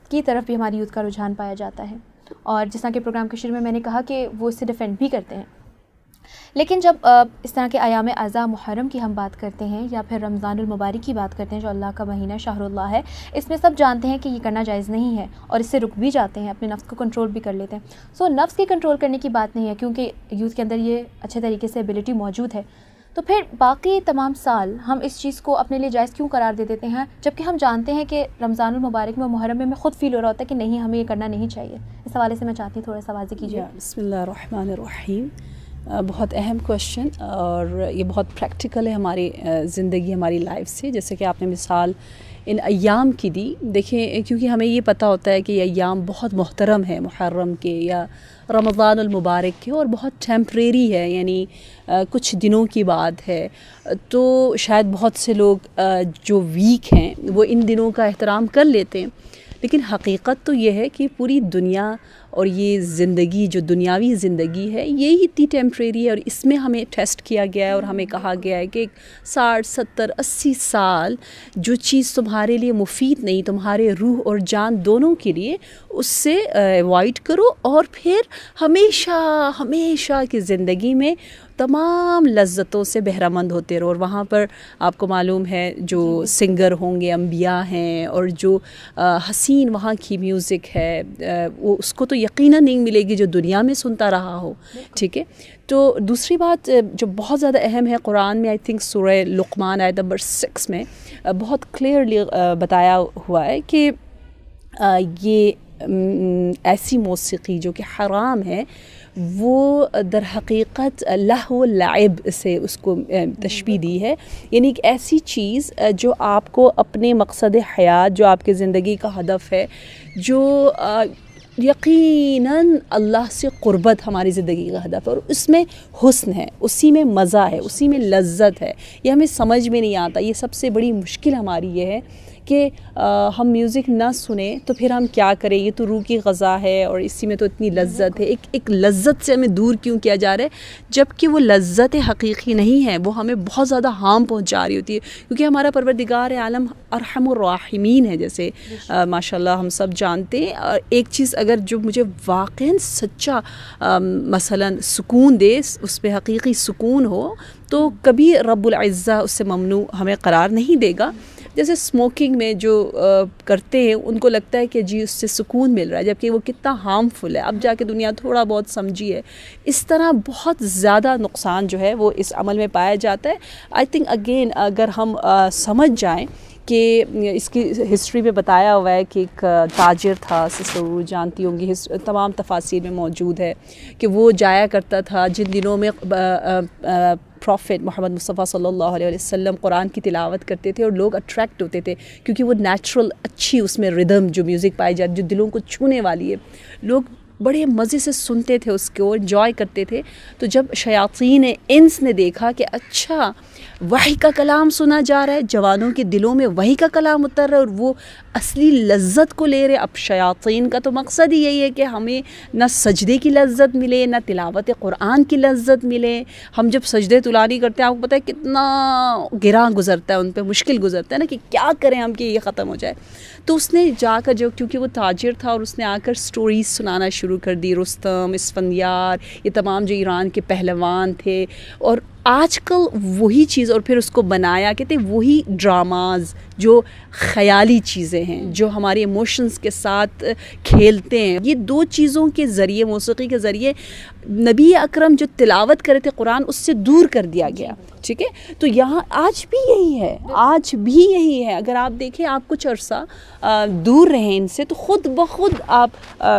की तरफ भी हमारी यूथ का रुझान पाया जाता है। और जिस तरह के प्रोग्राम के शुरू में मैंने कहा कि वो इससे डिफेंड भी करते हैं। लेकिन जब इस तरह के अयाम अज़ा मुहर्रम की हम बात करते हैं या फिर रमज़ानुल मुबारक की बात करते हैं जो अल्लाह का महीना शाहरुल्लाह है, इसमें सब जानते हैं कि ये करना जायज़ नहीं है और इससे रुक भी जाते हैं, अपने नफ्स को कंट्रोल भी कर लेते हैं। सो नफ्स के कंट्रोल करने की बात नहीं है क्योंकि यूथ के अंदर ये अच्छे तरीके से एबिलिटी मौजूद है। तो फिर बाकी तमाम साल हम इस चीज़ को अपने लिए जायज़ क्यों करार दे देते हैं, जबकि हम जानते हैं कि रमज़ानुल मुबारक में मुहर्रम में हमें ख़ुद फ़ील हो रहा होता है कि नहीं, हमें ये करना नहीं चाहिए। इस हवाले से मैं चाहती हूँ थोड़ा सा वाज़ेह कीजिए। बिस्मिल्लाहिर्रहमानिर्रहीम। बहुत अहम क्वेश्चन और ये बहुत प्रैक्टिकल है हमारी ज़िंदगी, हमारी लाइफ से। जैसे कि आपने मिसाल इन अय्याम की दी, देखिए क्योंकि हमें ये पता होता है कि ये अय्याम बहुत मोहतरम है, मुहर्रम के या रमज़ानुल मुबारक के, और बहुत टेम्परेरी है, यानी कुछ दिनों की बात है। तो शायद बहुत से लोग जो वीक हैं वो इन दिनों का एहतराम कर लेते हैं, लेकिन हकीकत तो ये है कि पूरी दुनिया और ये ज़िंदगी जो दुनियावी ज़िंदगी है ये ही इतनी टेम्परेरी है, और इसमें हमें टेस्ट किया गया है और हमें कहा गया है कि 60, 70, 80 साल जो चीज़ तुम्हारे लिए मुफीद नहीं, तुम्हारे रूह और जान दोनों के लिए, उससे अवॉइड करो और फिर हमेशा हमेशा की ज़िंदगी में तमाम लज्जतों से बहरामंद होते रहो। और वहाँ पर आपको मालूम है जो सिंगर होंगे अंबिया हैं, और जो हसीन वहाँ की म्यूज़िक है वो उसको तो यकीनन नहीं मिलेगी जो दुनिया में सुनता रहा हो। ठीक है। तो दूसरी बात जो बहुत ज़्यादा अहम है, कुरान में आई थिंक सूरह लुक़मान आयत नंबर 6 में बहुत क्लियरली बताया हुआ है कि ये ऐसी मौसीकी जो कि हराम है वो दर हकीकत लहव लाइब से उसको तशबीह दी है, यानी एक ऐसी चीज़ जो आपको अपने मकसद हयात, जो आपके ज़िंदगी का हदफ है, जो यकीनन अल्लाह से क़ुर्बत हमारी ज़िंदगी का हदफ है, और उसमें हुस्न है, उसी में मज़ा है, उसी में लज्जत है। ये हमें समझ में नहीं आता। ये सबसे बड़ी मुश्किल हमारी ये है कि हम म्यूज़िक ना सुने तो फिर हम क्या करें, ये तो रूह की ग़ज़ा है और इसी में तो इतनी लज्जत है। एक लज्जत से हमें दूर क्यों किया जा रहा है, जबकि वो लज्जत हकीकी नहीं है, वो हमें बहुत ज़्यादा हार्म पहुंचा रही होती है। क्योंकि हमारा परवरदिगार आलम अरहमुर राहिमीन है, जैसे माशाल्लाह हम सब जानते हैं। और एक चीज़ अगर जो मुझे वाक़ई सच्चा मसलन सुकून दे, उस पर हकीकी सुकून हो, तो कभी रब्बुल इज़्ज़ा उससे ममनू हमें करार नहीं देगा। जैसे स्मोकिंग में जो करते हैं उनको लगता है कि जी उससे सुकून मिल रहा है, जबकि वो कितना हार्मफुल है। अब जाके दुनिया थोड़ा बहुत समझी है। इस तरह बहुत ज़्यादा नुकसान जो है वो इस अमल में पाया जाता है। आई थिंक अगेन अगर हम समझ जाएं कि इसकी हिस्ट्री में बताया हुआ है कि एक ताजिर था, सिस्टर जानती होंगी, तमाम तफासिर में मौजूद है कि वो जाया करता था जिन दिनों में प्रॉफिट मोहम्मद मुस्तफ़ा सल्लल्लाहु अलैहि वसल्लम कुरान की तिलावत करते थे, और लोग अट्रैक्ट होते थे क्योंकि वो नेचुरल अच्छी उसमें रिदम जो म्यूज़िक पाई जाती, जो दिलों को छूने वाली है, लोग बड़े मज़े से सुनते थे, उसको एंजॉय करते थे। तो जब शयातीन इंस ने देखा कि अच्छा वही का कलाम सुना जा रहा है, जवानों के दिलों में वही का कलाम उतर रहा है और वो असली लज्जत को ले रहे। अब शयातीन का तो मकसद ही यही है कि हमें ना सजदे की लज्जत मिले, ना तिलावत कुरान की लज्जत मिले। हम जब सजदे तुलानी करते हैं, आपको पता है कितना गिरा गुजरता है, उन पर मुश्किल गुजरता है ना, कि क्या करें हम कि ये ख़त्म हो जाए। तो उसने जाकर जो, क्योंकि वो ताजिर था, और उसने आकर स्टोरीज़ सुनाना शुरू कर दी, रुस्तम, इस्फंदियार, ये तमाम जो ईरान के पहलवान थे, और आजकल वही चीज़, और फिर उसको बनाया, कहते वही ड्रामाज जो ख़याली चीज़ें हैं, जो हमारे इमोशंस के साथ खेलते हैं। ये दो चीज़ों के ज़रिए, मौसीकी के ज़रिए नबी अकरम जो तिलावत करे थे कुरान, उससे दूर कर दिया गया। ठीक है। तो यहाँ आज भी यही है, आज भी यही है। अगर आप देखें, आप कुछ अरसा दूर रहें इनसे, तो ख़ुद ब खुद आप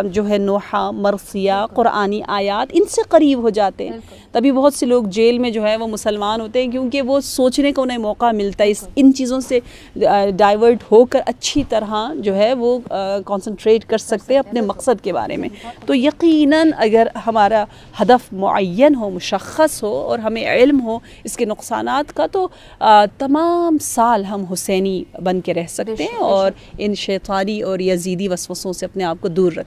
जो है नोहा, मरसिया, कुरानी आयात, इनसे करीब हो जाते हैं। तभी बहुत से लोग जेल में जो है वो मुसलमान होते हैं, क्योंकि वो सोचने को उन्हें मौका मिलता है, इन चीज़ों से डाइवर्ट होकर अच्छी तरह जो है वो कंसंट्रेट कर सकते हैं अपने मकसद के बारे में। तो यकीनन अगर हमारा हदफ मुअय्यन हो, मुशख़्ख़स हो, और हमें इल्म हो इसके नुक़सानात का, तो तमाम साल हम हुसैनी बन के रह सकते हैं और इन शैतानी और यज़ीदी वसवसों से अपने आप को दूर रख